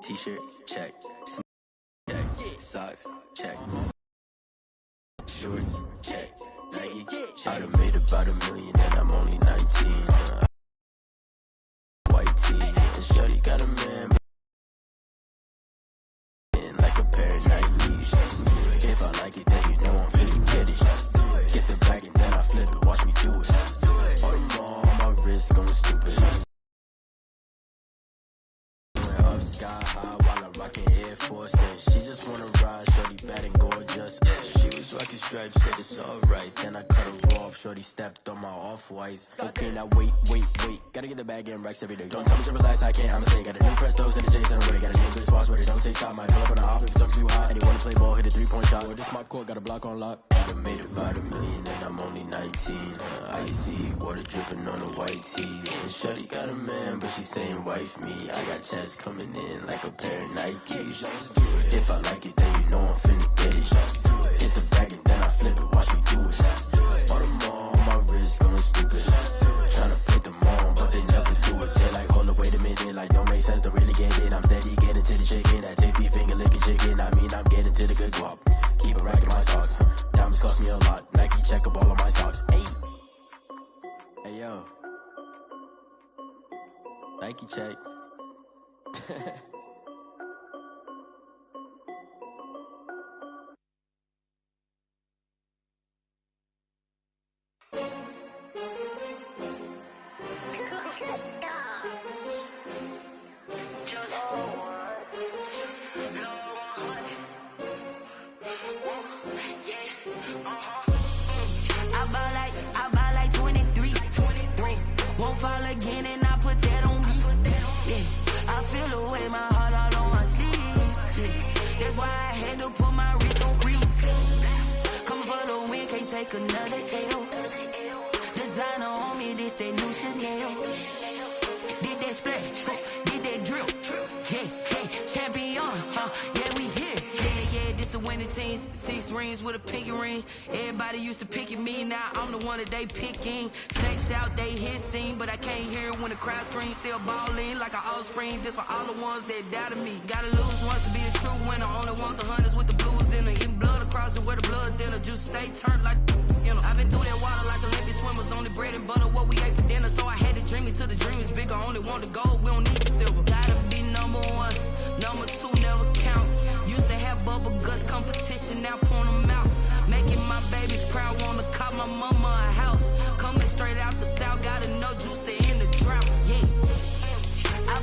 T-shirt, check. Check. Socks, check. Shorts, check. Nike, check. I done made about $1 million and I'm only 19. White tee, and shorty got a man like a pair of Nikes. If I like it, then you know I'm finna get it. Get the bag and then I flip it, watch me do it. All the more on my wrist going stupid. Up sky high while I'm rocking Air Force, and she just wanna ride, shorty bad and gorgeous. She was rocking stripes, said it's alright. Then I cut her off, shorty stepped on my off-whites. Okay, now wait. Gotta get the bag and racks every day. Don't tell me to relax, I can't, I'ma say. Got a new Prestos and a Jason away. Got a new good spots where they don't take time. Might pull up on the hop if it's talking too hot. And they wanna play ball, hit a 3-point shot. Well, this my court, got a block on lock. I done made about $1 million and I'm only 19. Icy, water dripping on a white tee. And shorty got a man, but she saying wife me. I got checks coming in like a pair of Nikes. If I like it, then you know I'm finna get it. Hit the bag and then I flip it, watch me do it. All the more on my wrist going stupid. Tryna put them on, but they never do it. They like, hold up, wait a minute, like don't make sense to really get it. I'm steady getting to the chicken, that tasty finger licking chicken. I mean, I'm getting to the good guap. Keep it racking my socks. Diamonds cost me a lot. Nike check up all of my stocks. Hey yo, Nike check. I buy like 23. Won't fall again and I put that on me. Yeah, I feel away my heart all on my sleeve. Yeah, that's why I had to put my wrist on freeze. Coming for the win, can't take another L. Designer on me, this that new Chanel. Did that splash, did that drill. Yeah, champion, yeah, we here. Yeah, this the winning teams. 6 rings with a pinky ring. Everybody used to picking me, now I'm the one that they picking. Snakes out, they hissing, but I can't hear it when the crowd screams. Still balling like an offspring. This for all the ones that doubted me. Gotta lose once to be a true winner. Only want the hunters with the blues in it. Eating blood across it where the blood dinner. Juice stay turned like, you know. I've been through that water like Olympic swimmers. Only bread and butter, what we ate for dinner. So I had to dream it till the dream is bigger. Only want the gold, we don't need the silver. Gotta be number 1, number 2 never count. Used to have bubble guts competition, now point them out. Making my babies proud, wanna call my mama a house. Coming straight out the south, gotta know juice to end the drought. Yeah, I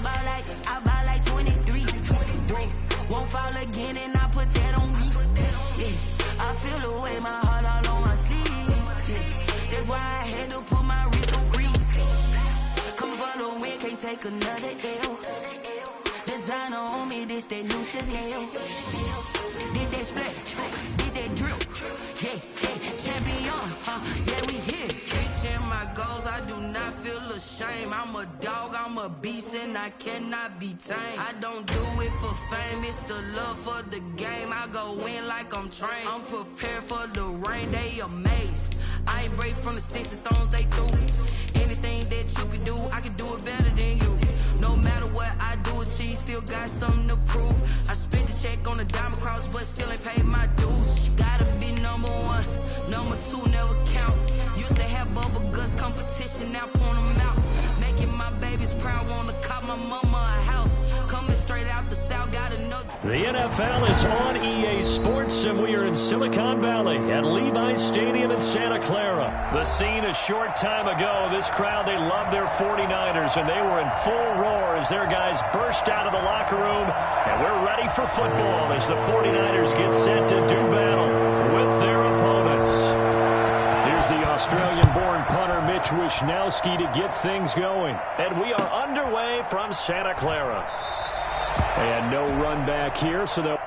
buy like 23. Won't fall again and I put that on me. Yeah, I feel away my heart all on my sleeve. Yeah, that's why I had to put my wrist on freeze. Coming for the win, can't take another L. Designer on me, this that new Chanel. Did that splash, did that drill. Yeah, champion, yeah, we here. Reaching my goals, I do not feel ashamed. I'm a dog, I'm a beast, and I cannot be tamed. I don't do it for fame, it's the love for the game. I go in like I'm trained. I'm prepared for the rain, they amazed. I ain't break from the sticks and stones they threw. Anything that you can do, I can do it better than you. No matter what I do, achieve, still got something to prove. I spent the check on the diamond cross, but still ain't paid my dues. Gotta be number 1, number 2 never count. Used to have bubble guts competition, now point them out. Making my babies proud, wanna call my mama a house. Coming straight out the south, gotta know. The NFL is on EA Sports, and we are in Silicon Valley at Levi's Stadium in Santa Clara. The scene a short time ago, this crowd, they love their 49ers, and they were in full roar as their guys burst out of the locker room, and we're ready for football as the 49ers get set to do battle with their opponents. Here's the Australian-born punter Mitch Wishnowsky to get things going, and we are underway from Santa Clara. And no run back here, so they'll...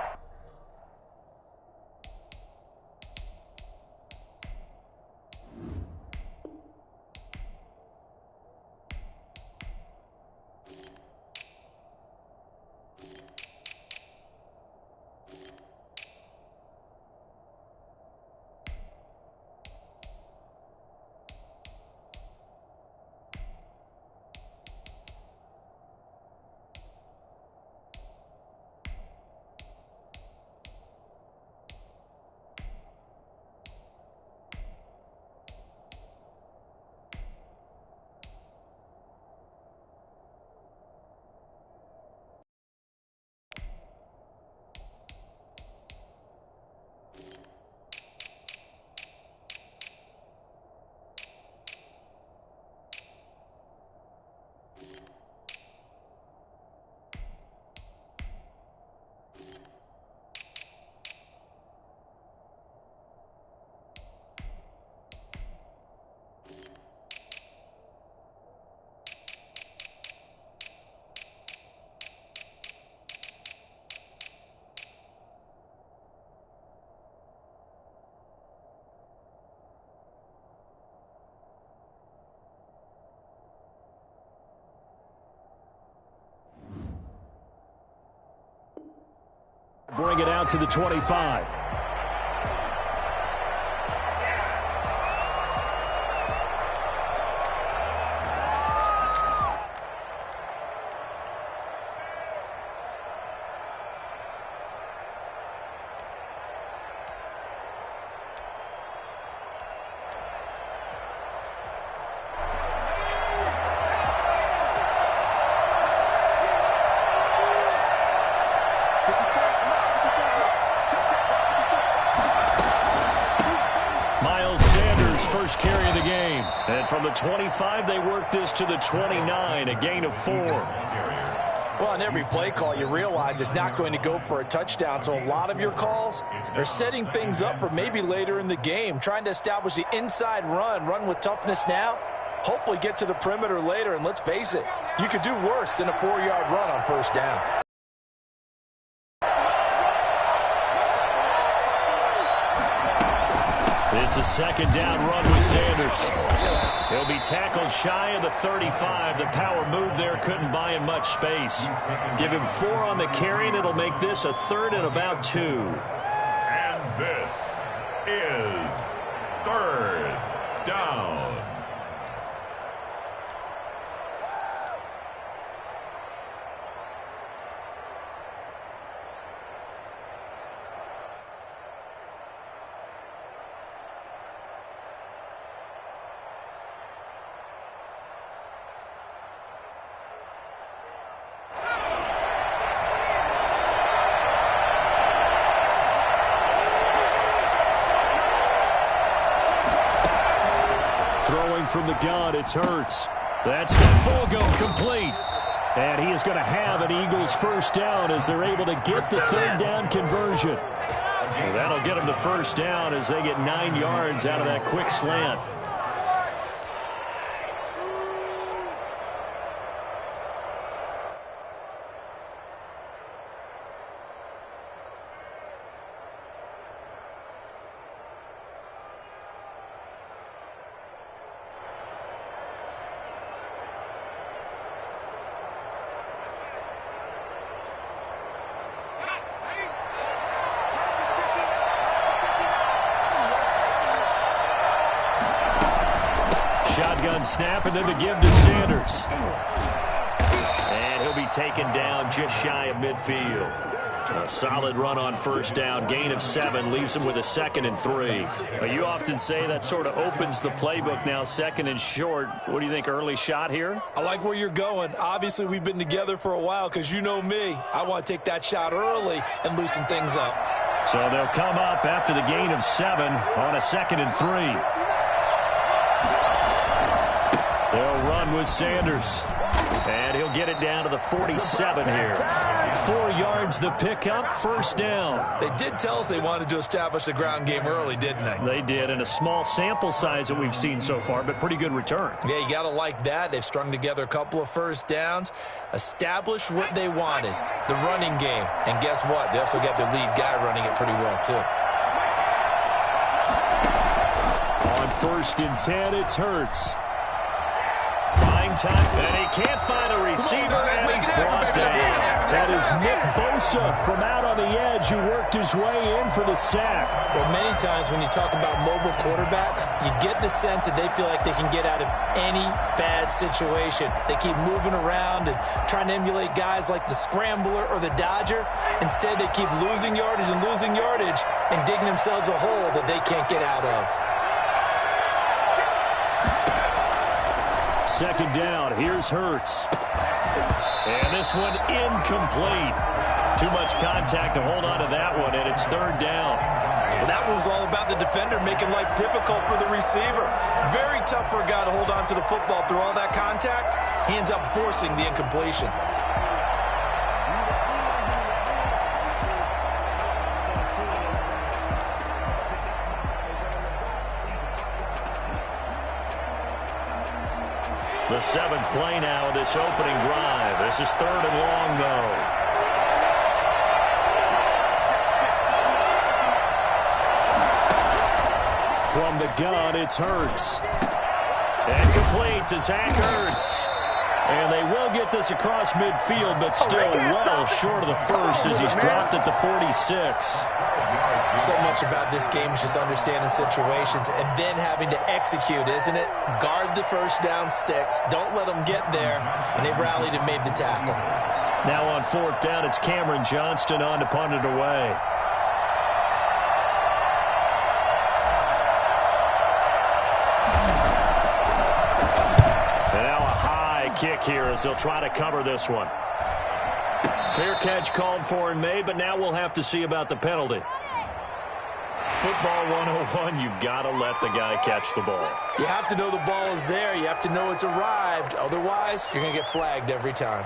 Bring it out to the 25. First carry of the game. And from the 25, they work this to the 29, a gain of 4. Well, on every play call, you realize it's not going to go for a touchdown. So a lot of your calls are setting things up for maybe later in the game, trying to establish the inside run with toughness now, hopefully get to the perimeter later. And let's face it, you could do worse than a 4-yard run on first down. It's a second down run with Sanders. He'll be tackled shy of the 35. The power move there couldn't buy him much space. Give him 4 on the carry, and it'll make this a 3rd and about 2. And this is 3rd down. Throwing from the gun, it's Hurts. That's the full go complete. And he is going to have an Eagles first down as they're able to get the 3rd down conversion. Well, that'll get them the first down as they get 9 yards out of that quick slant. Shotgun snap, and then the give to Sanders. And he'll be taken down just shy of midfield. A solid run on first down. Gain of 7 leaves him with a 2nd and 3. You often say that sort of opens the playbook now, 2nd and short. What do you think, early shot here? I like where you're going. Obviously, we've been together for a while because you know me. I want to take that shot early and loosen things up. So they'll come up after the gain of 7 on a 2nd and 3. They'll run with Sanders. And he'll get it down to the 47 here. 4 yards the pickup, first down. They did tell us they wanted to establish the ground game early, didn't they? They did, and a small sample size that we've seen so far, but pretty good return. Yeah, you got to like that. They've strung together a couple of first downs, established what they wanted, the running game. And guess what? They also got their lead guy running it pretty well, too. On 1st and 10, it's Hurts. Time, and he can't find a receiver, and he's brought down. That is Nick Bosa from out on the edge who worked his way in for the sack. Well, many times when you talk about mobile quarterbacks, you get the sense that they feel like they can get out of any bad situation. They keep moving around and trying to emulate guys like the Scrambler or the Dodger. Instead, they keep losing yardage and digging themselves a hole that they can't get out of. 2nd down, here's Hurts. And this one incomplete. Too much contact to hold on to that one, and it's 3rd down. Well, that one was all about the defender making life difficult for the receiver. Very tough for a guy to hold on to the football through all that contact. He ends up forcing the incompletion. The 7th play now of this opening drive. This is 3rd and long, though. From the gun, it's Hurts. And complete to Zach Ertz. And they will get this across midfield, but still well short of the first as he's dropped at the 46. So much about this game is just understanding situations and then having to execute, isn't it? Guard the first down sticks. Don't let them get there. And they rallied and made the tackle. Now on fourth down, it's Cameron Johnston on to punt it away. And now a high kick here as they'll try to cover this one. Fair catch called for and made, but now we'll have to see about the penalty. Football 101, you've got to let the guy catch the ball. You have to know the ball is there. You have to know it's arrived. Otherwise, you're going to get flagged every time.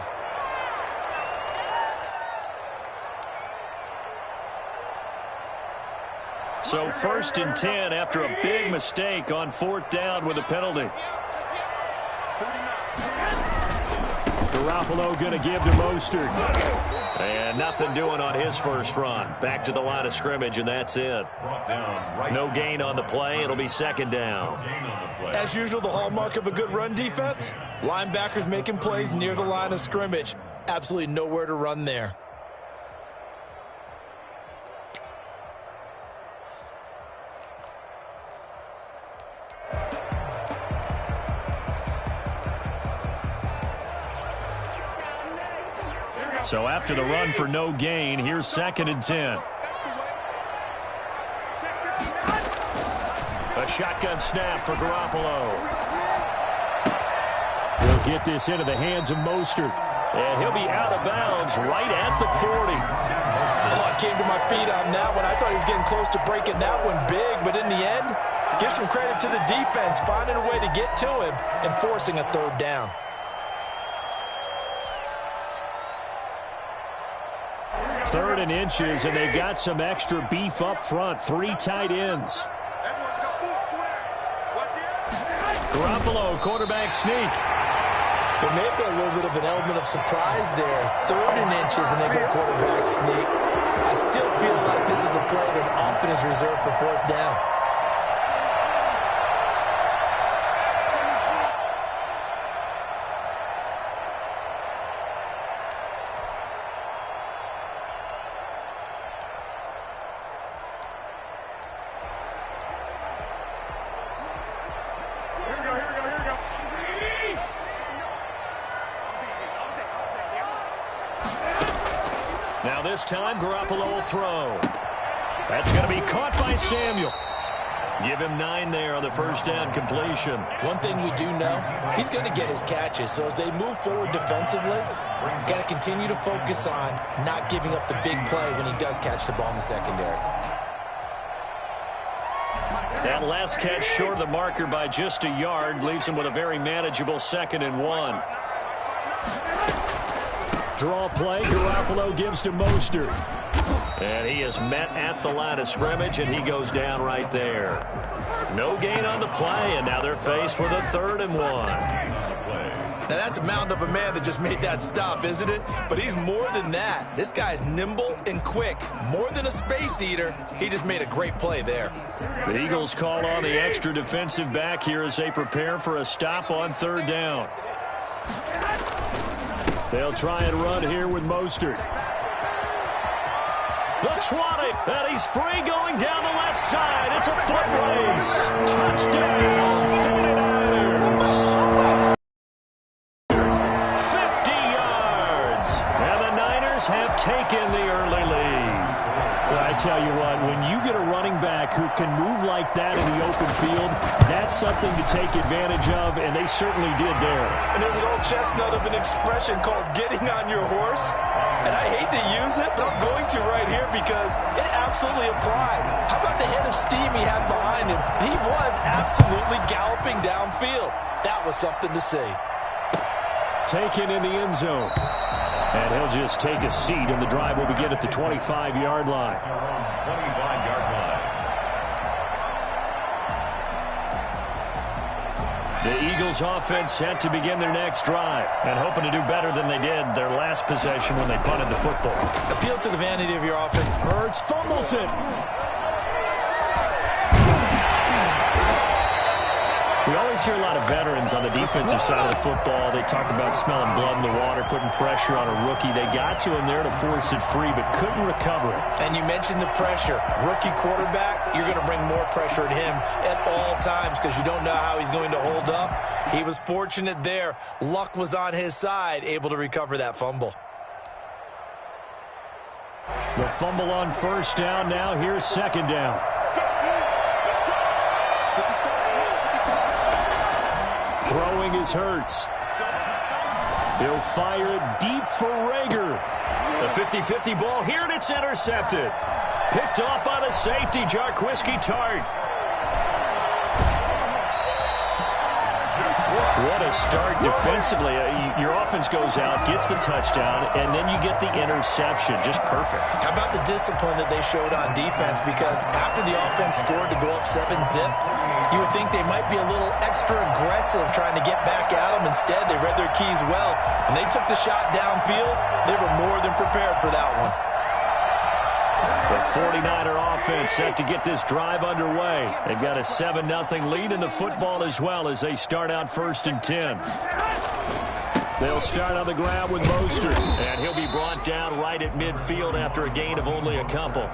So 1st and 10 after a big mistake on fourth down with a penalty. Garoppolo going to give to Mostert. And nothing doing on his first run. Back to the line of scrimmage, and that's it. No gain on the play. It'll be second down. As usual, the hallmark of a good run defense, linebackers making plays near the line of scrimmage. Absolutely nowhere to run there. So after the run for no gain, here's 2nd and 10. A shotgun snap for Garoppolo. He'll get this into the hands of Mostert. And he'll be out of bounds right at the 40. Oh, I came to my feet on that one. I thought he was getting close to breaking that one big, but in the end, give some credit to the defense, finding a way to get to him and forcing a third down. Third and inches, and they've got some extra beef up front. 3 tight ends. Garoppolo, quarterback sneak. There may have been a little bit of an element of surprise there. 3rd and inches, and they go quarterback sneak. I still feel like this is a play that often is reserved for 4th down. Now this time, Garoppolo will throw. That's going to be caught by Samuel. Give him 9 there on the first down completion. One thing we do know, he's going to get his catches. So as they move forward defensively, got to continue to focus on not giving up the big play when he does catch the ball in the secondary. That last catch short of the marker by just a yard leaves him with a very manageable 2nd and 1. Draw play, Garoppolo gives to Mostert. And he is met at the line of scrimmage, and he goes down right there. No gain on the play, and now they're faced with a 3rd and 1. Now that's a mountain of a man that just made that stop, isn't it? But he's more than that. This guy's nimble and quick. More than a space eater. He just made a great play there. The Eagles call on the extra defensive back here as they prepare for a stop on 3rd down. They'll try and run here with Mostert. The 20, and he's free going down the left side. It's a foot race. Touchdown, 49ers. 50 yards. And the Niners have taken the early lead. Well, I tell you what, when you get a running back who can move like that in the open field, that's something to take advantage of, and they certainly did there. And there's an old chestnut of an expression called getting on your horse. And I hate to use it, but I'm going to right here because it absolutely applies. How about the head of steam he had behind him? He was absolutely galloping downfield. That was something to see. Taken in the end zone. And he'll just take a seat, and the drive will begin at the 25-yard line. 25-yard line. The Eagles offense set to begin their next drive and hoping to do better than they did their last possession when they punted the football. Appeal to the vanity of your offense. Hurts fumbles it. We always hear a lot of veterans on the defensive side of the football. They talk about smelling blood in the water, putting pressure on a rookie. They got to him there to force it free, but couldn't recover it. And you mentioned the pressure. Rookie quarterback, you're going to bring more pressure at him at all times because you don't know how he's going to hold up. He was fortunate there. Luck was on his side, able to recover that fumble. The fumble on first down. Now here's second down. Throwing is Hurts. He'll fire it deep for Rager. The 50-50 ball here, and it's intercepted. Picked off by the safety, Jarquiski Tart. What a start defensively. Your offense goes out, gets the touchdown, and then you get the interception. Just perfect. How about the discipline that they showed on defense? Because after the offense scored to go up 7-zip, you would think they might be a little extra aggressive trying to get back at them. Instead, they read their keys well. When they took the shot downfield, they were more than prepared for that one. The 49er offense set to get this drive underway. They've got a 7-0 lead in the football as well as they start out 1st and 10. They'll start on the ground with Mostert, and he'll be brought down right at midfield after a gain of only a couple.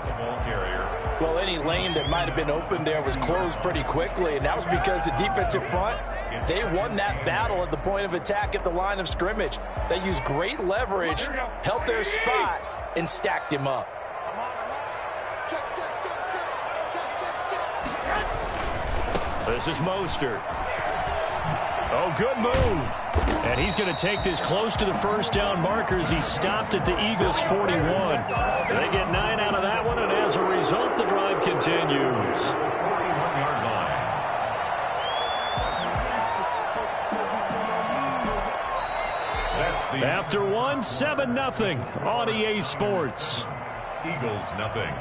Well, any lane that might have been open there was closed pretty quickly, and that was because the defensive front, they won that battle at the point of attack at the line of scrimmage. They used great leverage, held their spot, and stacked him up. This is Mostert. Oh, good move. And he's going to take this close to the first down marker as he stopped at the Eagles' 41. They get 9 out of that one, and as a result, the drive continues. After one, 7-0 on EA Sports. Eagles, nothing.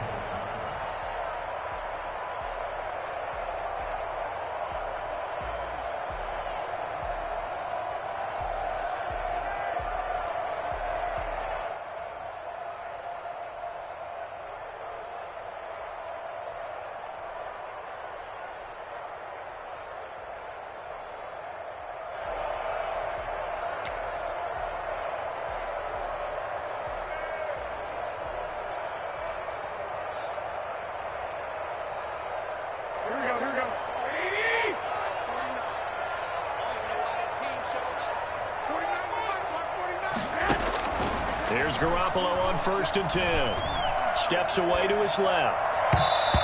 Here's Garoppolo on 1st and 10. Steps away to his left.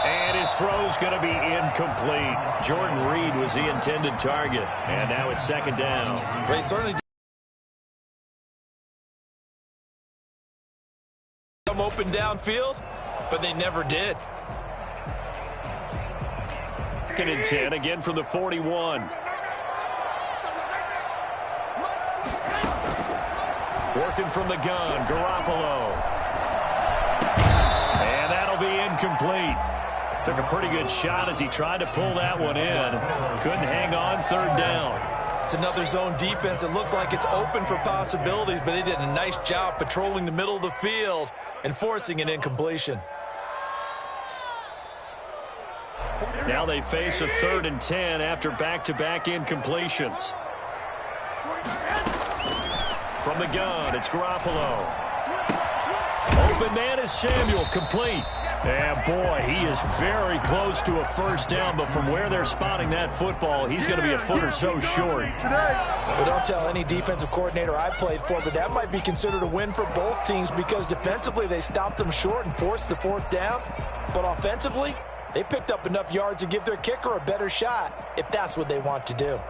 And his throw's going to be incomplete. Jordan Reed was the intended target. And now it's 2nd down. They certainly come open downfield, but they never did. 2nd and 10, again from the 41. Working from the gun, Garoppolo. And that'll be incomplete. Took a pretty good shot as he tried to pull that one in. Couldn't hang on, 3rd down. It's another zone defense. It looks like it's open for possibilities, but they did a nice job patrolling the middle of the field and forcing an incompletion. Now they face a 3rd and 10 after back-to-back incompletions. From the gun, it's Garoppolo. Open man is Samuel, complete. And boy, he is very close to a 1st down, but from where they're spotting that football, he's going to be a foot or so short. Well, don't tell any defensive coordinator I played for, but that might be considered a win for both teams because defensively they stopped them short and forced the 4th down. But offensively, they picked up enough yards to give their kicker a better shot if that's what they want to do.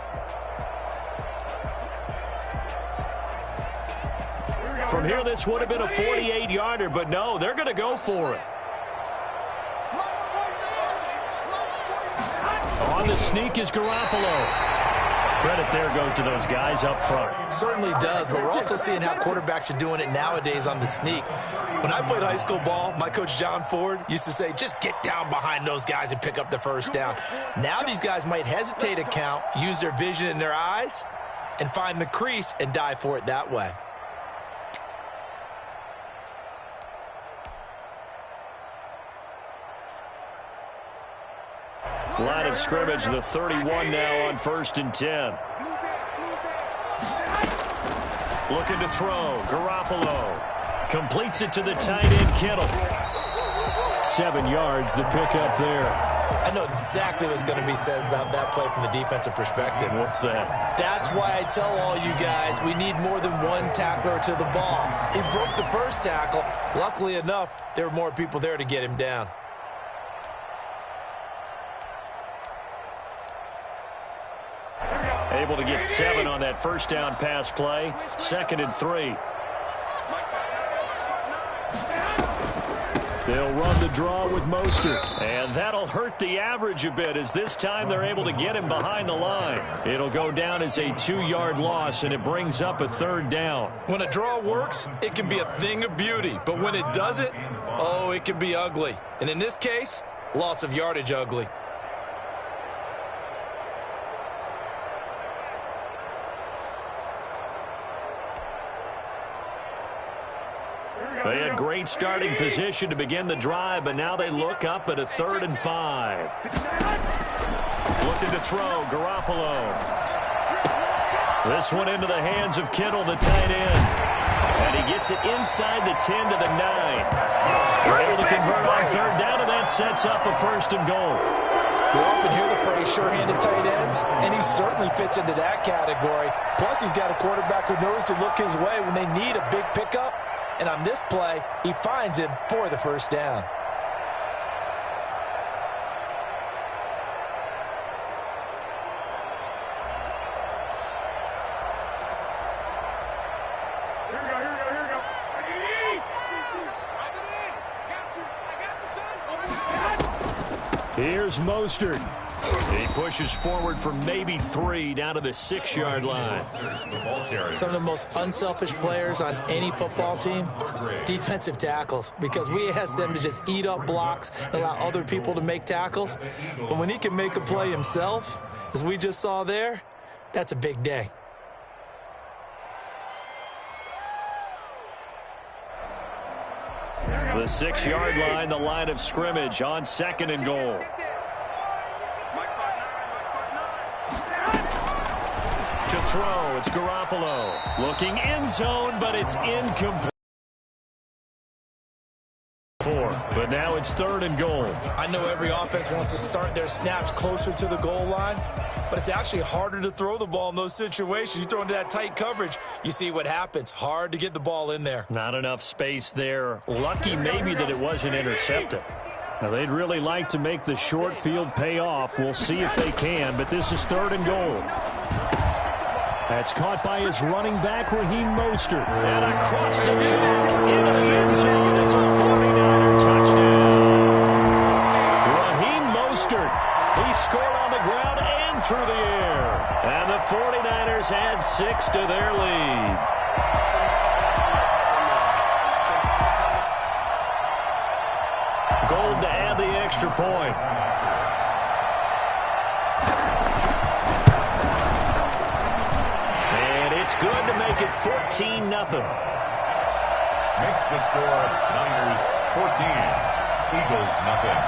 From here, this would have been a 48-yarder, but no, they're going to go for it. On the sneak is Garoppolo. Credit there goes to those guys up front. Certainly does, but we're also seeing how quarterbacks are doing it nowadays on the sneak. When I played high school ball, my coach John Ford used to say, just get down behind those guys and pick up the 1st down. Now these guys might hesitate a count, use their vision in their eyes, and find the crease and dive for it that way. Line of scrimmage, the 31 now on 1st and 10. Looking to throw. Garoppolo completes it to the tight end, Kittle. 7 yards, the pickup there. I know exactly what's going to be said about that play from the defensive perspective. What's that? That's why I tell all you guys we need more than one tackler to the ball. He broke the first tackle. Luckily enough, there were more people there to get him down. Able to get 7 on that first down pass play. 2nd and 3. They'll run the draw with Mostert. And that'll hurt the average a bit as this time they're able to get him behind the line. It'll go down as a 2-yard loss, and it brings up a 3rd down. When a draw works, it can be a thing of beauty. But when it doesn't, oh, it can be ugly. And in this case, loss of yardage ugly. They had great starting position to begin the drive, but now they look up at a 3rd and 5. Looking to throw, Garoppolo. This one into the hands of Kittle, the tight end. And he gets it inside the 10 to the 9. They're able to convert on 3rd down, and that sets up a 1st and goal. We often hear the phrase sure-handed tight ends, and he certainly fits into that category. Plus, he's got a quarterback who knows to look his way when they need a big pickup. And on this play, he finds him for the 1st down. Here's Mostert. He pushes forward for maybe 3 down to the 6-yard line. Some of the most unselfish players on any football team, defensive tackles, because we ask them to just eat up blocks and allow other people to make tackles. But when he can make a play himself, as we just saw there, that's a big day. The 6-yard line, the line of scrimmage on 2nd and goal. To throw, it's Garoppolo. Looking end zone, but it's incomplete. But now it's 3rd and goal. I know every offense wants to start their snaps closer to the goal line, but it's actually harder to throw the ball in those situations. You throw into that tight coverage, you see what happens. Hard to get the ball in there. Not enough space there. Lucky maybe that it wasn't intercepted. Now, they'd really like to make the short field pay off. We'll see if they can, but this is 3rd and goal. That's caught by his running back, Raheem Mostert. And across the chalk into the end zone is a 49er touchdown. Raheem Mostert, he scored on the ground and through the air. And the 49ers add 6 to their lead. Gold to add the extra point. Good to make it 14-0. Makes the score Niners 14, Eagles nothing.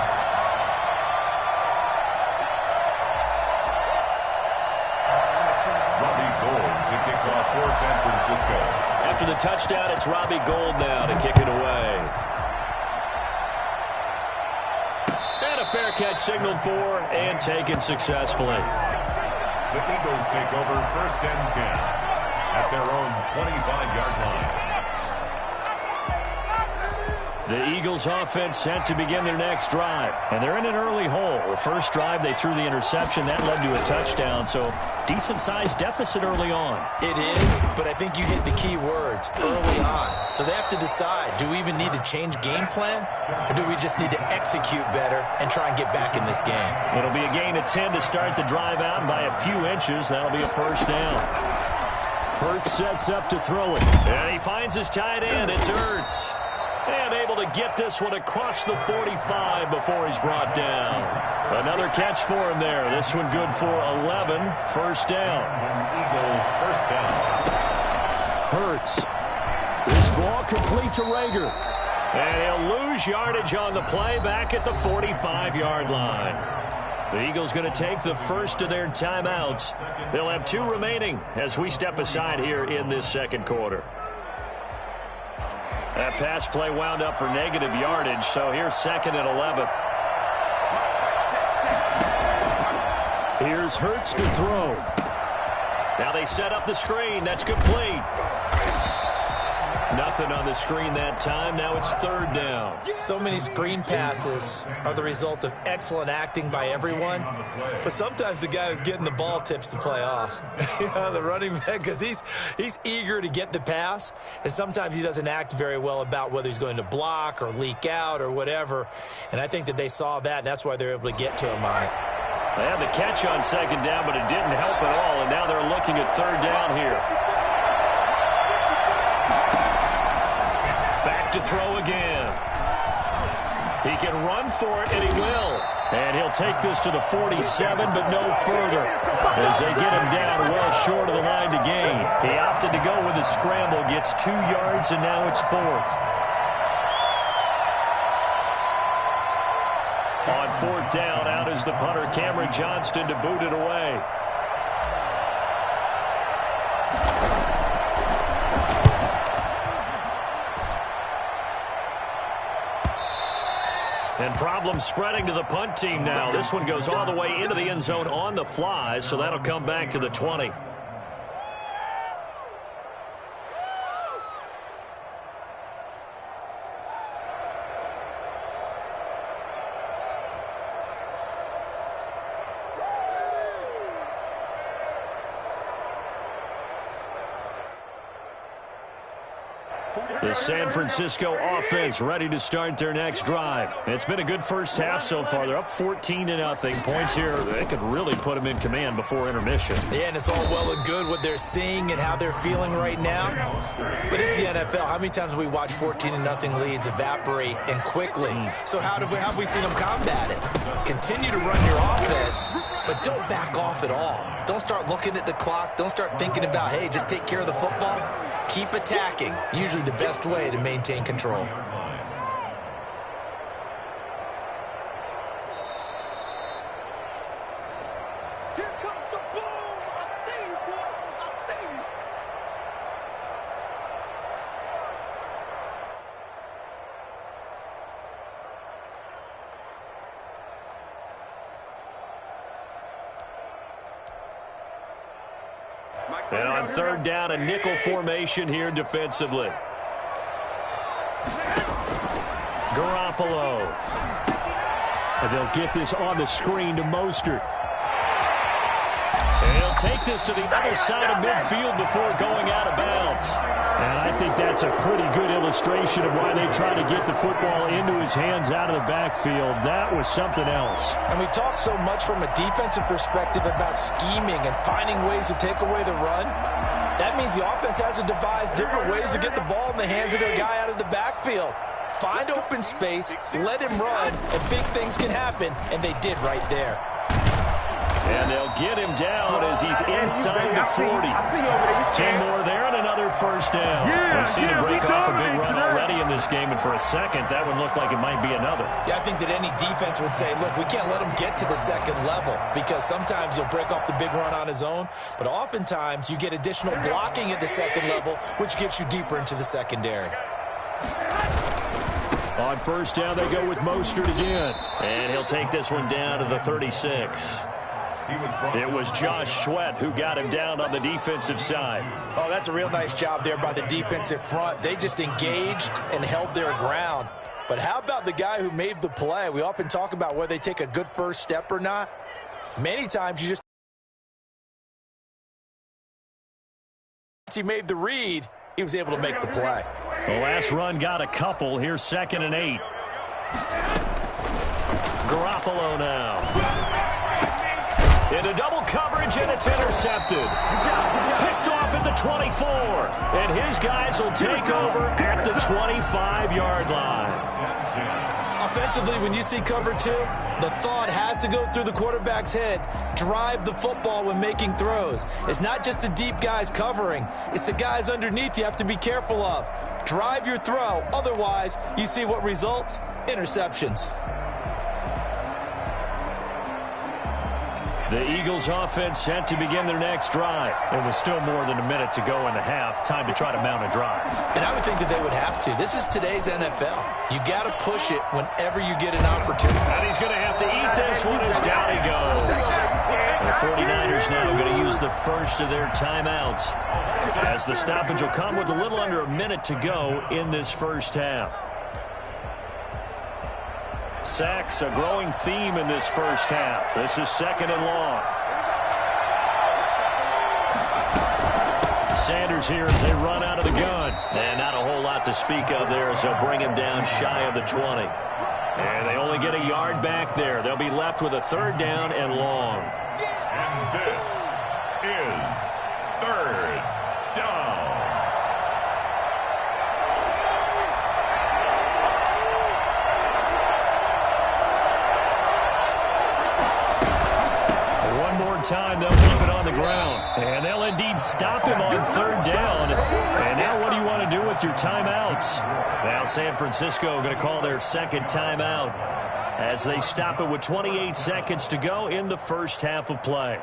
Robbie Gould to kick off for San Francisco. After the touchdown, it's Robbie Gould now to kick it away. And a fair catch signaled for and taken successfully. The Eagles take over 1st and 10. At their own 25-yard line. The Eagles offense set to begin their next drive. And they're in an early hole. The first drive, they threw the interception. That led to a touchdown. So decent-sized deficit early on. It is, but I think you hit the key words, early on. So they have to decide, do we even need to change game plan? Or do we just need to execute better and try and get back in this game? It'll be a gain of 10 to start the drive out. And by a few inches, that'll be a 1st down. Hurts sets up to throw it. And he finds his tight end. It's Hurts. And able to get this one across the 45 before he's brought down. Another catch for him there. This one good for 11. 1st down. Eagle 1st down. Hurts. This ball complete to Rager. And he'll lose yardage on the play back at the 45-yard line. The Eagles going to take the first of their timeouts. They'll have 2 remaining as we step aside here in this second quarter. That pass play wound up for negative yardage, so here's 2nd and 11. Here's Hurts to throw. Now they set up the screen. That's complete. Nothing on the screen that time. Now it's 3rd down. So many screen passes are the result of excellent acting by everyone. But sometimes the guy who's getting the ball tips the play off. The running back, because he's eager to get the pass. And sometimes he doesn't act very well about whether he's going to block or leak out or whatever. And I think that they saw that, and that's why they're able to get to him on it. They had the catch on 2nd down, but it didn't help at all. And now they're looking at 3rd down here. To throw again. He can run for it, and he will. And he'll take this to the 47, but no further, as they get him down well short of the line to gain. He opted to go with a scramble, gets 2 yards, and now it's 4th. On 4th down, out is the punter, Cameron Johnston, to boot it away. And problems spreading to the punt team now. This one goes all the way into the end zone on the fly, so that'll come back to the 20. The San Francisco offense ready to start their next drive. It's been a good first half so far. They're up 14-0. Points here, they could really put them in command before intermission. Yeah, and it's all well and good what they're seeing and how they're feeling right now. But it's the NFL. How many times have we watched 14-0 leads evaporate and quickly? So how have we seen them combat it? Continue to run your offense, but don't back off at all. Don't start looking at the clock. Don't start thinking about, hey, just take care of the football. Keep attacking. Usually the best way to maintain control. Here comes the boom. I see you, boy. I see you. And on 3rd down, a nickel formation here defensively. Garoppolo. And they'll get this on the screen to Mostert. And he'll take this to the other side of midfield before going out of bounds. And I think that's a pretty good illustration of why they try to get the football into his hands out of the backfield. That was something else. And we talk so much from a defensive perspective about scheming and finding ways to take away the run. That means the offense has to devise different ways to get the ball in the hands of their guy out of the backfield. Find open space, let him run, and big things can happen, and they did right there. And they'll get him down as he's inside the 40. 10 more there and another first down. We've seen him break off a big run already in this game, and for a second, that one looked like it might be another. Yeah, I think that any defense would say, look, we can't let him get to the second level because sometimes he'll break off the big run on his own, but oftentimes you get additional blocking at the second level, which gets you deeper into the secondary. On 1st down, they go with Mostert again, and he'll take this one down to the 36. It was Josh Sweat who got him down on the defensive side. Oh, that's a real nice job there by the defensive front. They just engaged and held their ground. But how about the guy who made the play? We often talk about whether they take a good first step or not. Many times you just... he made the read, he was able to make the play. The last run got a couple. Here's 2nd and 8. Garoppolo now. Into double coverage, and it's intercepted. Picked off at the 24. And his guys will take over at the 25-yard line. Offensively, when you see cover 2, the thought has to go through the quarterback's head. Drive the football when making throws. It's not just the deep guys covering. It's the guys underneath you have to be careful of. Drive your throw. Otherwise, you see what results? Interceptions. The Eagles offense set to begin their next drive. It was still more than a minute to go in the half. Time to try to mount a drive. And I would think that they would have to. This is today's NFL. You got to push it whenever you get an opportunity. And he's going to have to eat this one as down he goes. The 49ers now going to use the first of their timeouts, as the stoppage will come with a little under a minute to go in this first half. Sacks, a growing theme in this first half. This is 2nd and long. Sanders here as they run out of the gun. And not a whole lot to speak of there as they'll bring him down shy of the 20. And they only get a yard back there. They'll be left with a 3rd down and long. And this is 3rd down. Time they'll keep it on the ground, and they'll indeed stop him on 3rd down. And now what do you want to do with your timeouts? Now San Francisco going to call their 2nd timeout as they stop it with 28 seconds to go in the first half of play.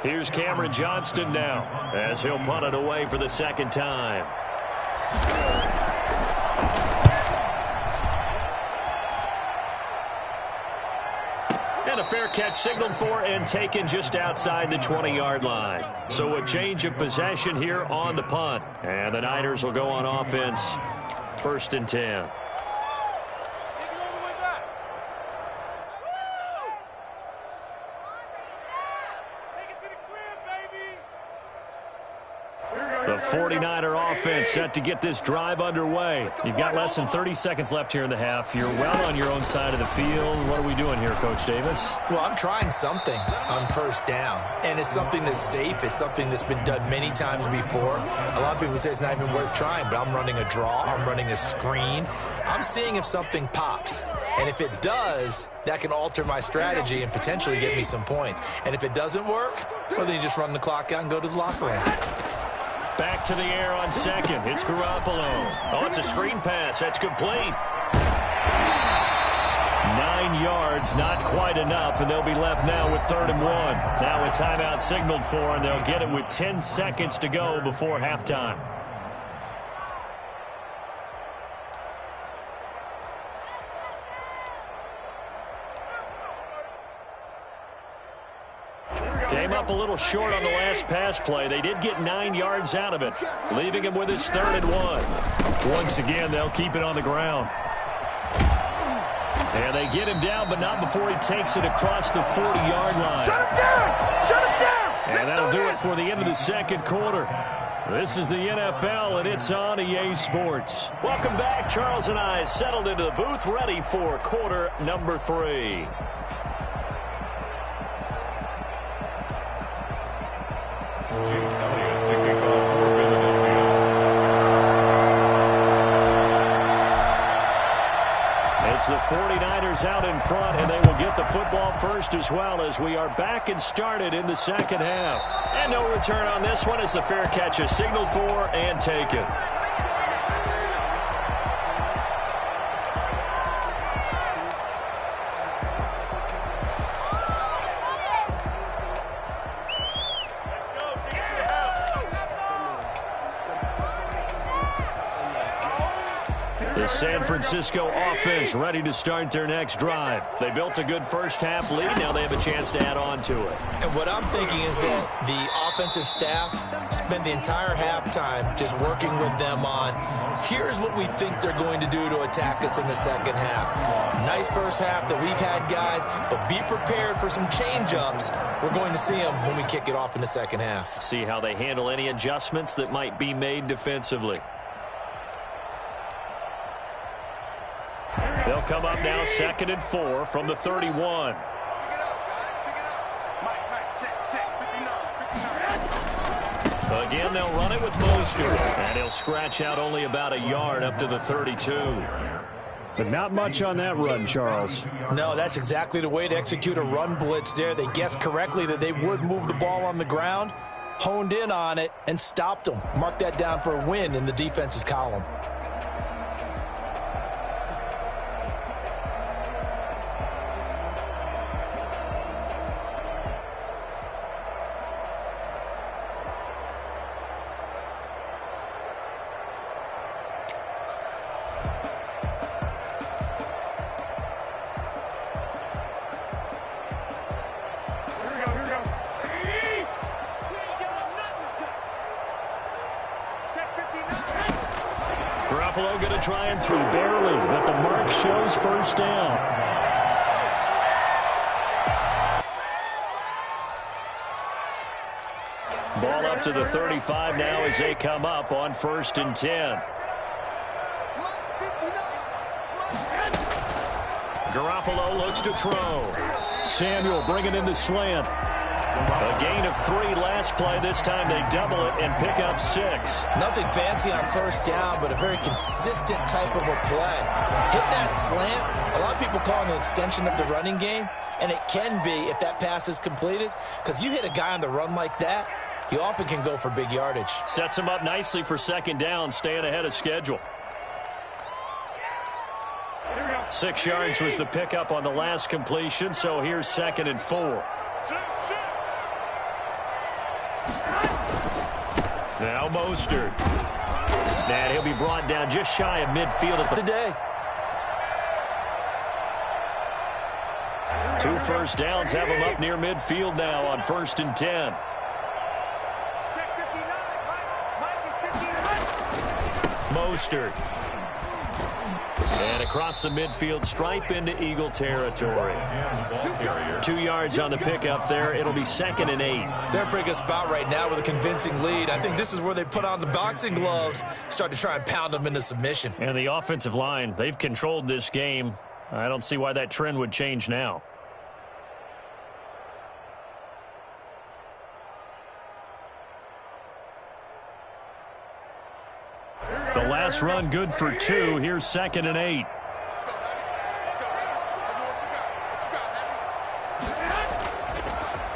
Here's Cameron Johnston now as he'll punt it away for the 2nd time. And a fair catch signaled for and taken just outside the 20-yard line. So a change of possession here on the punt. And the Niners will go on offense, 1st and 10. The 49er offense set to get this drive underway. You've got less than 30 seconds left here in the half. You're well on your own side of the field. What are we doing here, Coach Davis? Well, I'm trying something on 1st down, and it's something that's safe. It's something that's been done many times before. A lot of people say it's not even worth trying, but I'm running a draw. I'm running a screen. I'm seeing if something pops. And if it does, that can alter my strategy and potentially get me some points. And if it doesn't work, well, then you just run the clock out and go to the locker room. Back to the air on 2nd. It's Garoppolo. Oh, it's a screen pass. That's complete. 9 yards, not quite enough, and they'll be left now with 3rd and 1. Now a timeout signaled for, and they'll get it with 10 seconds to go before halftime. Came up a little short on the last pass play. They did get 9 yards out of it, leaving him with his 3rd and 1. Once again, they'll keep it on the ground. And they get him down, but not before he takes it across the 40-yard line. Shut him down! Shut him down! And that'll do it for the end of the 2nd quarter. This is the NFL, and it's on EA Sports. Welcome back. Charles and I settled into the booth, ready for quarter number 3. It's the 49ers out in front, and they will get the football first as well as we are back and started in the 2nd half. And no return on this one as the fair catch is signaled for and taken. The San Francisco offense ready to start their next drive. They built a good first half lead. Now they have a chance to add on to it. And what I'm thinking is that the offensive staff spent the entire halftime just working with them on, here's what we think they're going to do to attack us in the 2nd half. Nice first half that we've had, guys, but be prepared for some change-ups. We're going to see them when we kick it off in the 2nd half. See how they handle any adjustments that might be made defensively. They'll come up now 2nd and 4 from the 31. Again, they'll run it with Mostert, and he'll scratch out only about a yard up to the 32. But not much on that run, Charles. No, that's exactly the way to execute a run blitz there. They guessed correctly that they would move the ball on the ground, honed in on it, and stopped them. Mark that down for a win in the defense's column. Garoppolo going to try and through barely, but the mark shows first down. Ball up to the 35 now as they come up on 1st and 10. Garoppolo looks to throw. Samuel bringing in the slant. A gain of 3 last play. This time they double it and pick up 6. Nothing fancy on first down, but a very consistent type of a play. Hit that slant. A lot of people call it an extension of the running game, and it can be if that pass is completed, because you hit a guy on the run like that, he often can go for big yardage. Sets him up nicely for 2nd down, staying ahead of schedule. 6 yards was the pickup on the last completion, so here's 2nd and 4. Now Mostert. And he'll be brought down just shy of midfield at the day. 2 first downs have him up near midfield now on 1st and 10. Mostert. And across the midfield stripe into Eagle territory. 2 yards on the pickup there. It'll be 2nd and 8. They're in a pretty good spot right now with a convincing lead. I think this is where they put on the boxing gloves, start to try and pound them into submission. And the offensive line, they've controlled this game. I don't see why that trend would change now. The last run good for 2. Here's 2nd and 8.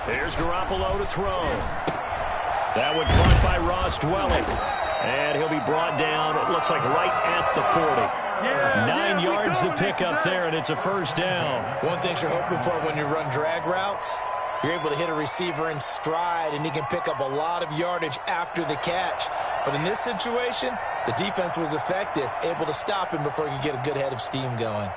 Here's Garoppolo to throw. That one caught by Ross Dwelling. And he'll be brought down, it looks like right at the 40. 9 yards to pick up there, and it's a first down. One thing you're hoping for when you run drag routes, you're able to hit a receiver in stride, and he can pick up a lot of yardage after the catch. But in this situation, the defense was effective, able to stop him before he could get a good head of steam going.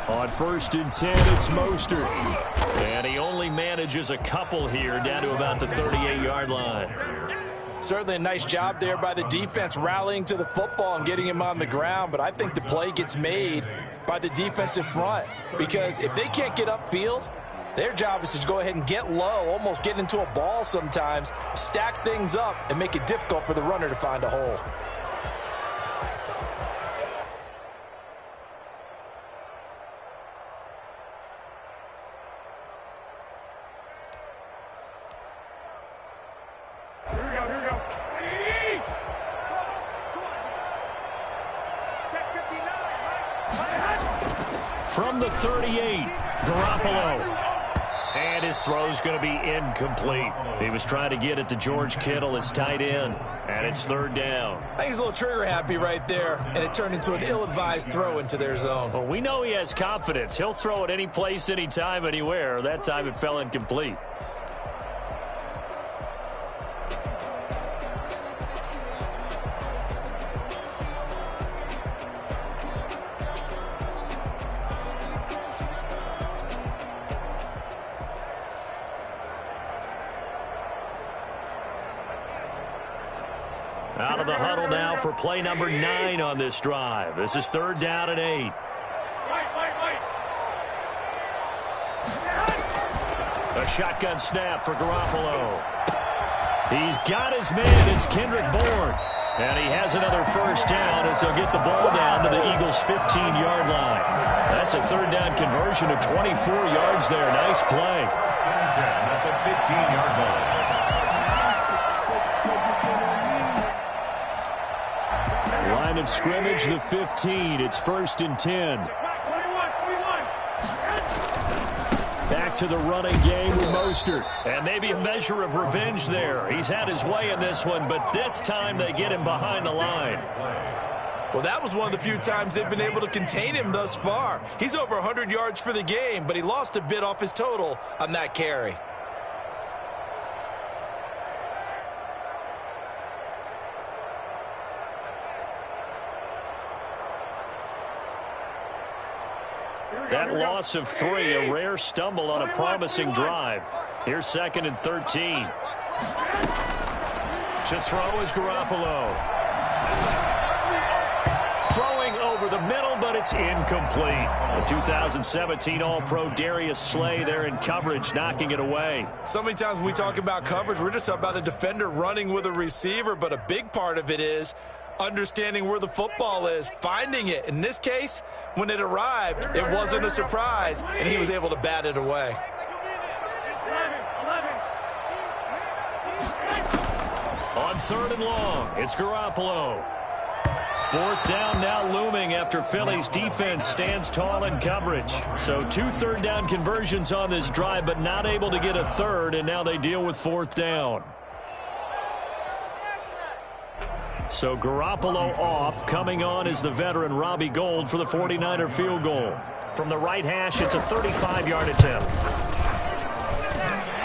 On 1st and 10, it's Mostert. And he only manages a couple here down to about the 38-yard line. Certainly a nice job there by the defense rallying to the football and getting him on the ground, but I think the play gets made by the defensive front, because if they can't get upfield, their job is to go ahead and get low, almost get into a ball sometimes, stack things up, and make it difficult for the runner to find a hole. From the 38, Garoppolo. And his throw's going to be incomplete. He was trying to get it to George Kittle, his tight end, and it's 3rd down. I think he's a little trigger happy right there, and it turned into an ill-advised throw into their zone. Well, we know he has confidence. He'll throw it any place, anytime, anywhere. That time it fell incomplete. Out of the huddle now for play number 9 on this drive. This is 3rd down and 8. A shotgun snap for Garoppolo. He's got his man. It's Kendrick Bourne. And he has another first down as he'll get the ball down to the Eagles' 15-yard line. That's a 3rd down conversion of 24 yards there. Nice play. At the 15-yard line. of scrimmage, the 15. It's 1st and 10. Back to the running game with Mostert. And maybe a measure of revenge there. He's had his way in this one, but this time they get him behind the line. Well, that was one of the few times they've been able to contain him thus far. He's over 100 yards for the game, but he lost a bit off his total on that carry. That loss of 3, a rare stumble on a promising drive. Here's 2nd and 13. To throw is Garoppolo. Throwing over the middle, but it's incomplete. The 2017 All-Pro Darius Slay there in coverage, knocking it away. So many times when we talk about coverage, we're just about a defender running with a receiver, but a big part of it is understanding where the football is, finding it. In this case, when it arrived, it wasn't a surprise, and he was able to bat it away. On 3rd and long, it's Garoppolo. 4th down now looming after Philly's defense stands tall in coverage. So 2 third-down conversions on this drive, but not able to get a third, and now they deal with 4th down. So Garoppolo off. Coming on is the veteran Robbie Gould for the 49er field goal. From the right hash, it's a 35-yard attempt.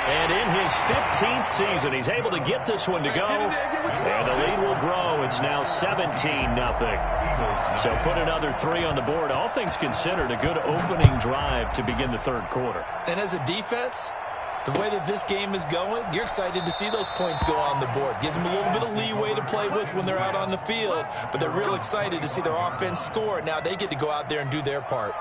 And in his 15th season, he's able to get this one to go. And the lead will grow. It's now 17-0. So put another 3 on the board. All things considered, a good opening drive to begin the 3rd quarter. And as a defense, the way that this game is going, you're excited to see those points go on the board. Gives them a little bit of leeway to play with when they're out on the field, but they're real excited to see their offense score. Now they get to go out there and do their part.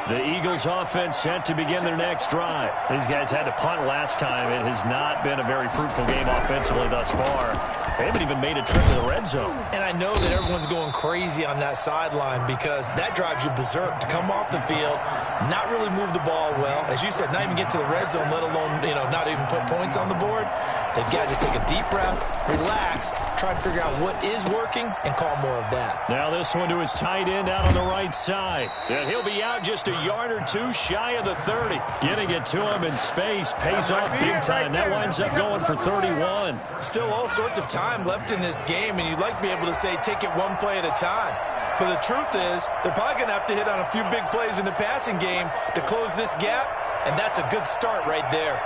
The Eagles offense set to begin their next drive. These guys had to punt last time. It has not been a very fruitful game offensively thus far. They haven't even made a trip to the red zone. And I know that everyone's going crazy on that sideline because that drives you berserk to come off the field, not really move the ball well. As you said, not even get to the red zone, let alone, not even put points on the board. They've got to just take a deep breath, relax, try to figure out what is working, and call more of that. Now this one to his tight end out on the right side. And he'll be out just a yard or 2 shy of the 30. Getting it to him in space pays off big time. That winds up going for 31. Still all sorts of time left in this game, and you'd like to be able to say take it one play at a time. But the truth is, they're probably going to have to hit on a few big plays in the passing game to close this gap, and that's a good start right there.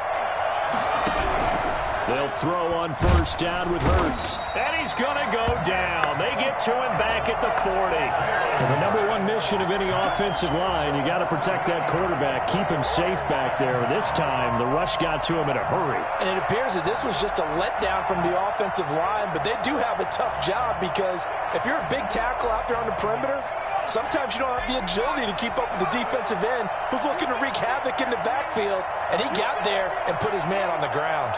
They'll throw on 1st down with Hurts. And he's going to go down. They get to him back at the 40. And the number one mission of any offensive line, you got to protect that quarterback, keep him safe back there. This time, the rush got to him in a hurry. And it appears that this was just a letdown from the offensive line, but they do have a tough job because if you're a big tackle out there on the perimeter, sometimes you don't have the agility to keep up with the defensive end who's looking to wreak havoc in the backfield, and he got there and put his man on the ground.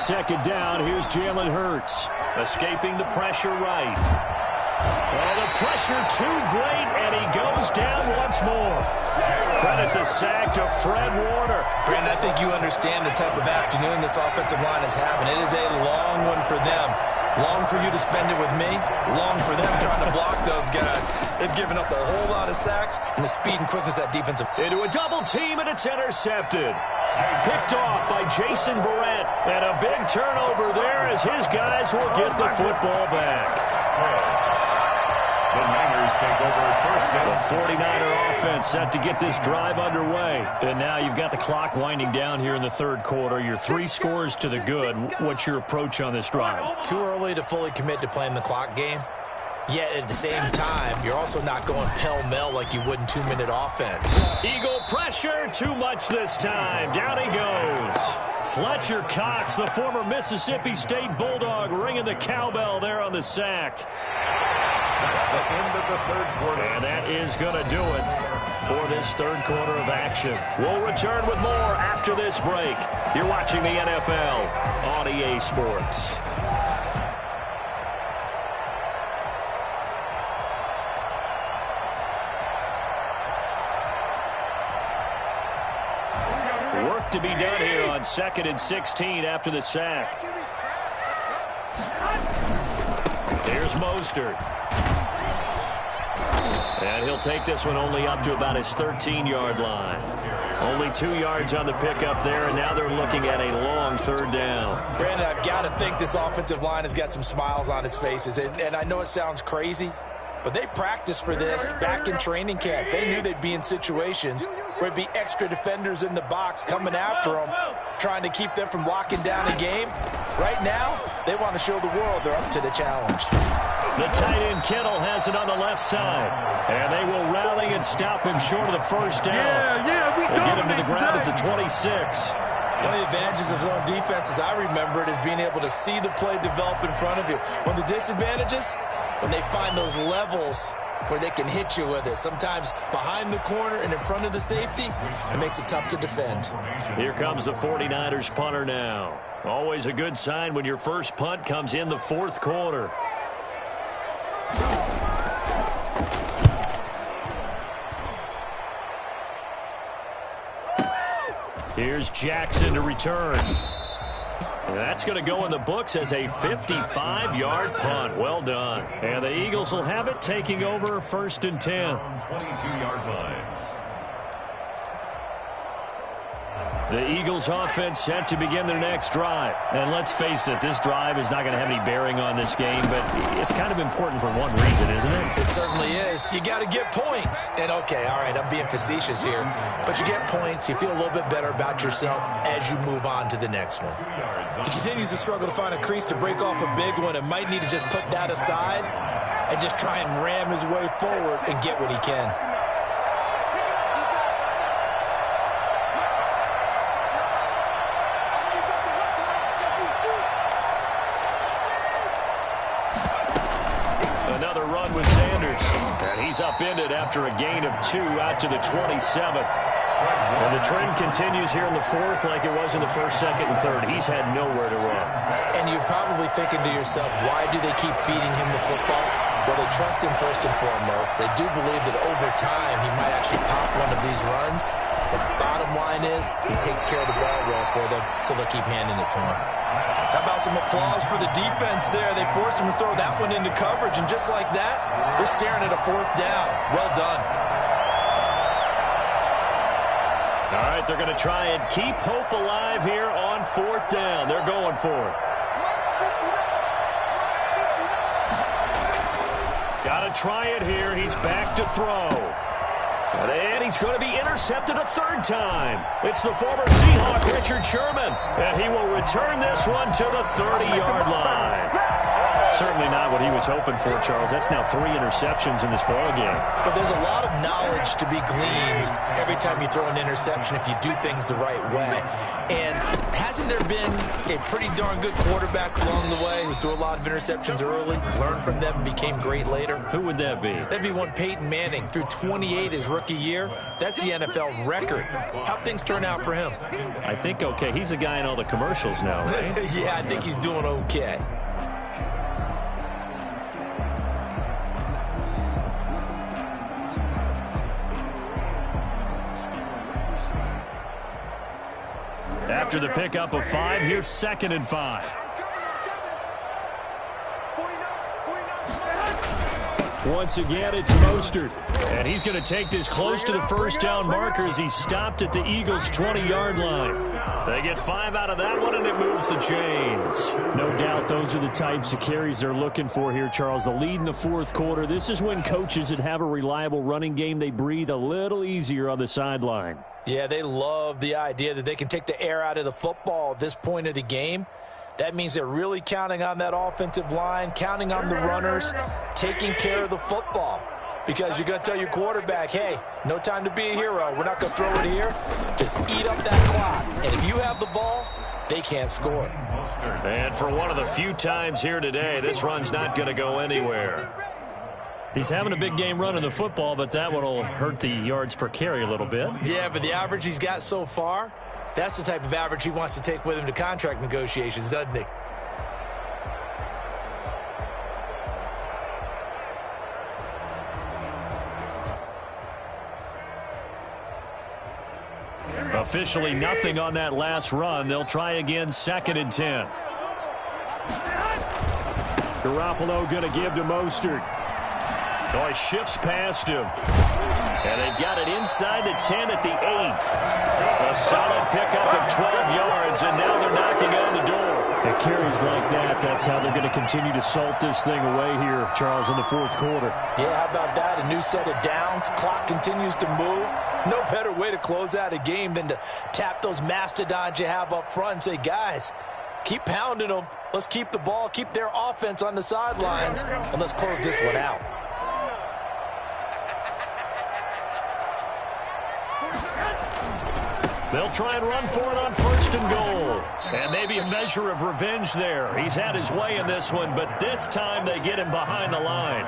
2nd down, here's Jalen Hurts. Escaping the pressure right. Oh, the pressure too great, and he goes down once more. Credit the sack to Fred Warner. Brandon, I think you understand the type of afternoon this offensive line is having. It is a long one for them. Long for you to spend it with me. Long for them trying to block those guys. They've given up a whole lot of sacks, and the speed and quickness of that defensive. Into a double team, and it's intercepted. Picked off by Jason Verrett. And a big turnover there as his guys will get the football back. The Niners take over 1st down. The 49er offense set to get this drive underway. And now you've got the clock winding down here in the 3rd quarter. You're 3 scores to the good. What's your approach on this drive? Too early to fully commit to playing the clock game. Yet at the same time, you're also not going pell-mell like you would in 2-minute offense. Eagle pressure, too much this time. Down he goes. Fletcher Cox, the former Mississippi State Bulldog, ringing the cowbell there on the sack. That's the end of the 3rd quarter. And that is going to do it for this 3rd quarter of action. We'll return with more after this break. You're watching the NFL on EA Sports. Work to be done here on 2nd and 16 after the sack. Here's Mostert. And he'll take this one only up to about his 13-yard line. Only 2 yards on the pickup there, and now they're looking at a long 3rd down. Brandon, I've got to think this offensive line has got some smiles on its faces. And I know it sounds crazy, but they practiced for this back in training camp. They knew they'd be in situations where it'd be extra defenders in the box coming after them, trying to keep them from locking down a game. Right now, they want to show the world they're up to the challenge. The tight end Kittle has it on the left side. And they will rally and stop him short of the 1st down. They'll get him to the ground at the 26. One of the advantages of zone defense, as I remember it, is being able to see the play develop in front of you. One of the disadvantages, when they find those levels where they can hit you with it. Sometimes behind the corner and in front of the safety, it makes it tough to defend. Here comes the 49ers punter now. Always a good sign when your first punt comes in the 4th quarter. Here's Jackson to return. And that's going to go in the books as a 55-yard punt. Well done. And the Eagles will have it, taking over 1st and 10. 22-yard line. The Eagles offense set to begin their next drive. And let's face it, this drive is not going to have any bearing on this game, but it's kind of important for one reason, isn't it? It certainly is. You got to get points. And okay, all right, I'm being facetious here, but you get points, you feel a little bit better about yourself as you move on to the next one. He continues to struggle to find a crease to break off a big one and might need to just put that aside and just try and ram his way forward and get what he can. Another run with Sanders. And he's upended after a gain of 2 out to the 27th. And the trend continues here in the 4th like it was in the 1st, 2nd, and 3rd. He's had nowhere to run. And you're probably thinking to yourself, why do they keep feeding him the football? Well, they trust him first and foremost. They do believe that over time he might actually pop one of these runs. The bottom line is he takes care of the ball well for them, so they'll keep handing it to him. How about some applause for the defense there? They forced him to throw that one into coverage, and just like that, they're staring at a 4th down. Well done. All right, they're going to try and keep hope alive here on 4th down. They're going for it. Got to try it here. He's back to throw. And he's going to be intercepted a 3rd time. It's the former Seahawk, Richard Sherman. And he will return this one to the 30-yard line. Certainly not what he was hoping for, Charles. That's now 3 interceptions in this ballgame. But there's a lot of knowledge to be gleaned every time you throw an interception if you do things the right way. And hasn't there been a pretty darn good quarterback along the way who threw a lot of interceptions early, learned from them, and became great later? Who would that be? That'd be one Peyton Manning. Threw 28 his rookie year. That's the NFL record. How'd things turn out for him? I think okay. He's a guy in all the commercials now, right? Yeah, I think he's doing okay. After the pickup of 5, here's 2nd and 5. Once again, it's Mostert. And he's going to take this close to the 1st down marker as he's stopped at the Eagles' 20-yard line. They get 5 out of that one, and it moves the chains. No doubt those are the types of carries they're looking for here, Charles. The lead in the 4th quarter. This is when coaches that have a reliable running game, they breathe a little easier on the sideline. Yeah, they love the idea that they can take the air out of the football at this point of the game. That means they're really counting on that offensive line, counting on the runners, taking care of the football. Because you're going to tell your quarterback, hey, no time to be a hero. We're not going to throw it here. Just eat up that clock. And if you have the ball, they can't score. And for one of the few times here today, this run's not going to go anywhere. He's having a big game running the football, but that one will hurt the yards per carry a little bit. Yeah, but the average he's got so far, that's the type of average he wants to take with him to contract negotiations, doesn't he? Officially nothing on that last run. They'll try again, 2nd and 10. Garoppolo going to give to Mostert. Oh, he shifts past him. And they've got it inside the 10 at the 8. A solid pickup of 12 yards, and now they're knocking on the door. It carries like that. That's how they're going to continue to salt this thing away here, Charles, in the 4th quarter. Yeah, how about that? A new set of downs. Clock continues to move. No better way to close out a game than to tap those mastodons you have up front and say, guys, keep pounding them. Let's keep the ball, keep their offense on the sidelines, and let's close this one out. They'll try and run for it on 1st and goal. And maybe a measure of revenge there. He's had his way in this one, but this time they get him behind the line.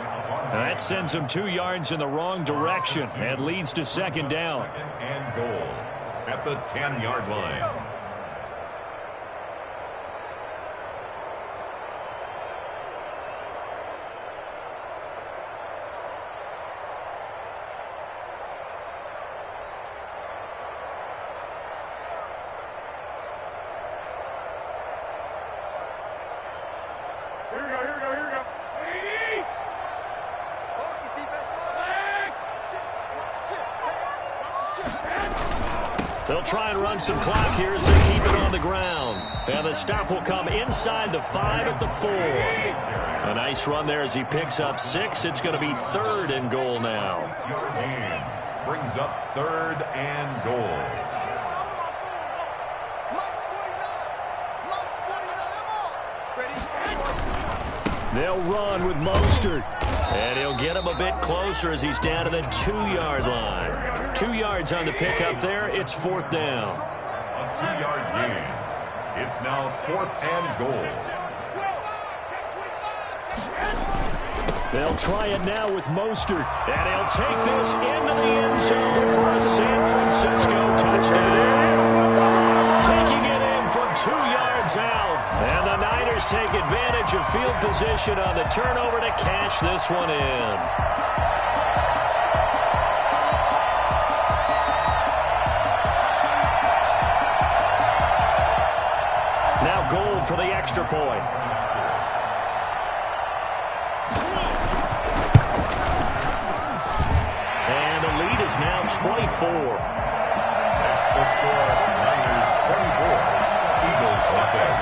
That sends him 2 yards in the wrong direction and leads to 2nd down. 2nd and goal at the 10-yard line. They'll try and run some clock here as they keep it on the ground. And the stop will come inside the 5 at the 4. A nice run there as he picks up 6. It's going to be 3rd and goal now. Brings up 3rd and goal. They'll run with Mostert. And he'll get him a bit closer as he's down to the 2-yard line. 2 yards on the pickup there. It's 4th down. A 2-yard gain. It's now 4th and goal. They'll try it now with Mostert. And he'll take this into the end zone for a San Francisco touchdown. Taking it in from 2 yards out. And the Niners take advantage of field position on the turnover to cash this one in. Now Gold for the extra point. And the lead is now 24. That's the score. Niners 24. Eagles nothing.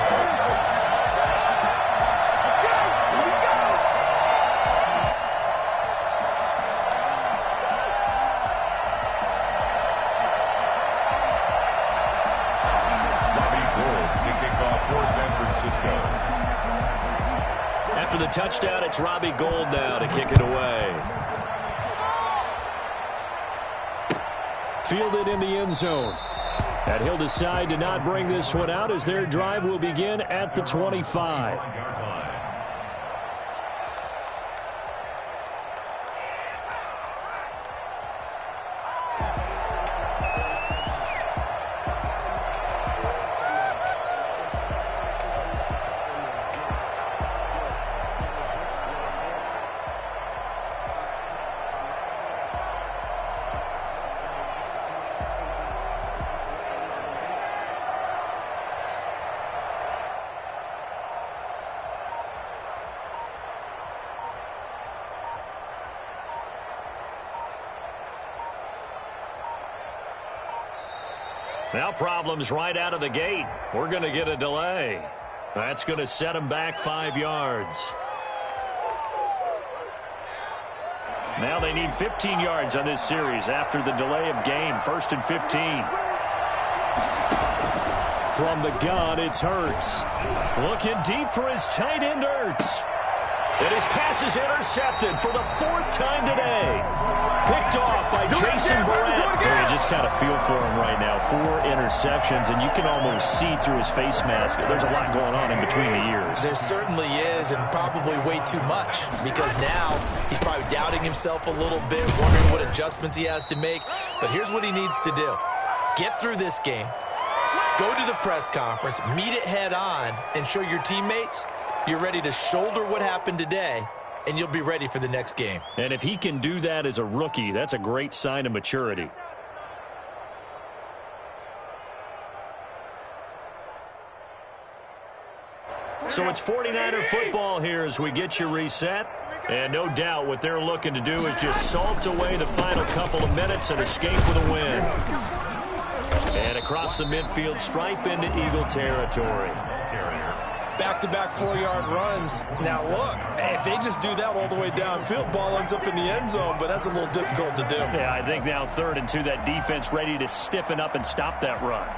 After the touchdown, it's Robbie Gould now to kick it away. Fielded in the end zone. And he'll decide to not bring this one out as their drive will begin at the 25. Now problems right out of the gate. We're going to get a delay. That's going to set them back 5 yards. Now they need 15 yards on this series after the delay of game. 1st and 15. From the gun, it's Hurts. Looking deep for his tight end, Hurts. And his pass is intercepted for the 4th time today. Picked off by Jason Verrett. You just kind of feel for him right now. 4 interceptions, and you can almost see through his face mask. There's a lot going on in between the ears. There certainly is, and probably way too much, because now he's probably doubting himself a little bit, wondering what adjustments he has to make. But here's what he needs to do. Get through this game. Go to the press conference, meet it head on, and show your teammates you're ready to shoulder what happened today, and you'll be ready for the next game. And if he can do that as a rookie, that's a great sign of maturity. So it's 49er football here as we get you reset. And no doubt what they're looking to do is just salt away the final couple of minutes and escape with a win. And across the midfield stripe into Eagle territory. Back-to-back 4-yard runs. Now, look, if they just do that all the way downfield, ball ends up in the end zone, but that's a little difficult to do. Yeah, I think now 3rd and 2, that defense ready to stiffen up and stop that run.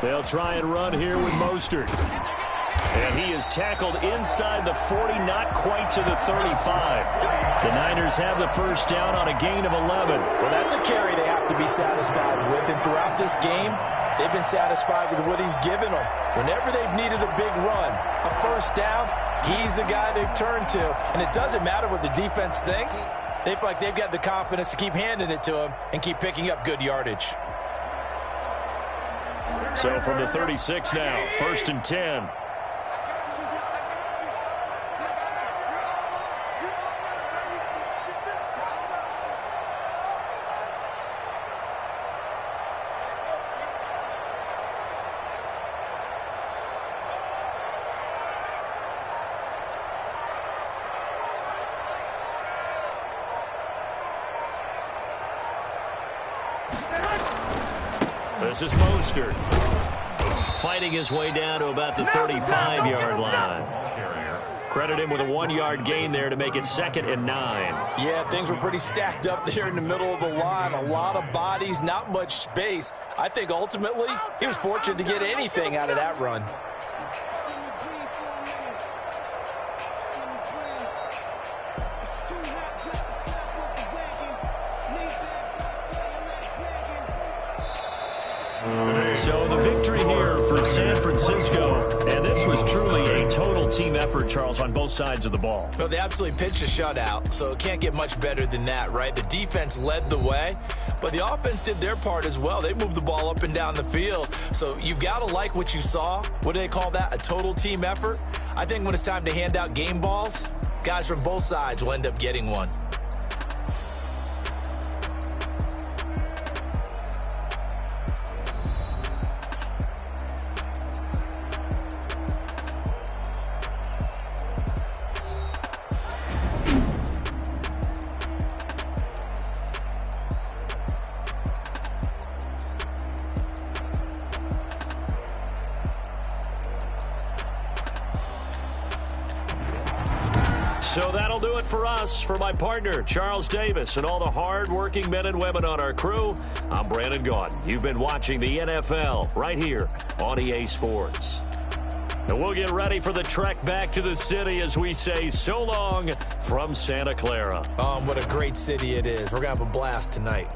They'll try and run here with Mostert. And he is tackled inside the 40, not quite to the 35. The Niners have the first down on a gain of 11. Well, that's a carry they have to be satisfied with. And throughout this game, they've been satisfied with what he's given them. Whenever they've needed a big run, a first down, he's the guy they've turned to. And it doesn't matter what the defense thinks. They feel like they've got the confidence to keep handing it to him and keep picking up good yardage. So from the 36 now, 1st and 10. This is Mostert, fighting his way down to about the 35-yard line. Credit him with a 1-yard gain there to make it 2nd and 9. Yeah, things were pretty stacked up there in the middle of the line. A lot of bodies, not much space. I think ultimately he was fortunate to get anything out of that run. So the victory here for San Francisco, and this was truly a total team effort, Charles, on both sides of the ball. So they absolutely pitched a shutout, so it can't get much better than that, right? The defense led the way, but the offense did their part as well. They moved the ball up and down the field, so you've got to like what you saw. What do they call that? A total team effort? I think when it's time to hand out game balls, guys from both sides will end up getting one. So that'll do it for us. For my partner, Charles Davis, and all the hard-working men and women on our crew, I'm Brandon Gaudin. You've been watching the NFL right here on EA Sports. And we'll get ready for the trek back to the city as we say so long from Santa Clara. What a great city it is. We're going to have a blast tonight.